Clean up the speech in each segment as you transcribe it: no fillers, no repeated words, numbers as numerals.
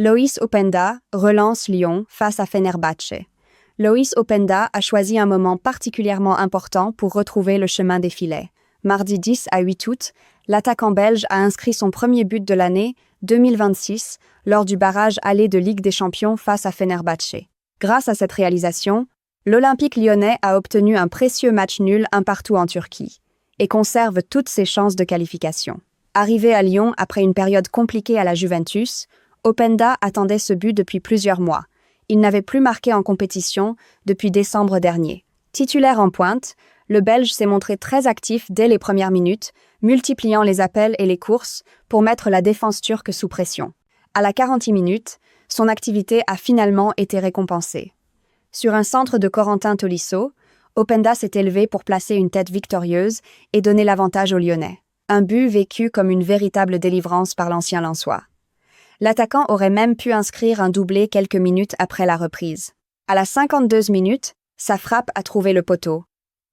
Loïs Openda relance Lyon face à Fenerbahçe. Loïs Openda a choisi un moment particulièrement important pour retrouver le chemin des filets. Mardi 10 à 8 août, l'attaquant belge a inscrit son premier but de l'année 2026 lors du barrage aller de Ligue des Champions face à Fenerbahçe. Grâce à cette réalisation, l'Olympique lyonnais a obtenu un précieux match nul un partout en Turquie et conserve toutes ses chances de qualification. Arrivé à Lyon après une période compliquée à la Juventus, Openda attendait ce but depuis plusieurs mois. Il n'avait plus marqué en compétition depuis décembre dernier. Titulaire en pointe, le Belge s'est montré très actif dès les premières minutes, multipliant les appels et les courses pour mettre la défense turque sous pression. À la 40e minute, son activité a finalement été récompensée. Sur un centre de Corentin Tolisso, Openda s'est élevé pour placer une tête victorieuse et donner l'avantage aux Lyonnais. Un but vécu comme une véritable délivrance par l'ancien Lensois. L'attaquant aurait même pu inscrire un doublé quelques minutes après la reprise. À la 52e minute, sa frappe a trouvé le poteau,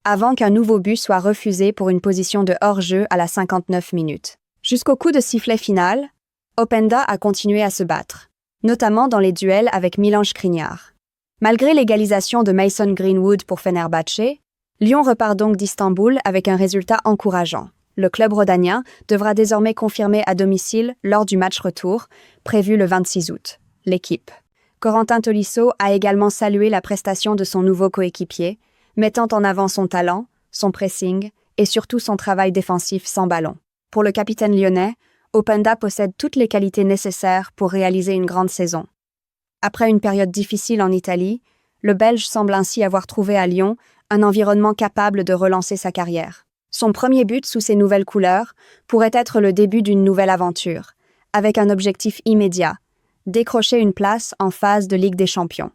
avant qu'un nouveau but soit refusé pour une position de hors-jeu à la 59e minute. Jusqu'au coup de sifflet final, Openda a continué à se battre, notamment dans les duels avec Milan Skriniar. Malgré l'égalisation de Mason Greenwood pour Fenerbahçe, Lyon repart donc d'Istanbul avec un résultat encourageant. Le club rhodanien devra désormais confirmer à domicile lors du match retour, prévu le 26 août. L'équipe. Corentin Tolisso a également salué la prestation de son nouveau coéquipier, mettant en avant son talent, son pressing et surtout son travail défensif sans ballon. Pour le capitaine lyonnais, Openda possède toutes les qualités nécessaires pour réaliser une grande saison. Après une période difficile en Italie, le Belge semble ainsi avoir trouvé à Lyon un environnement capable de relancer sa carrière. Son premier but sous ses nouvelles couleurs pourrait être le début d'une nouvelle aventure, avec un objectif immédiat, décrocher une place en phase de Ligue des Champions.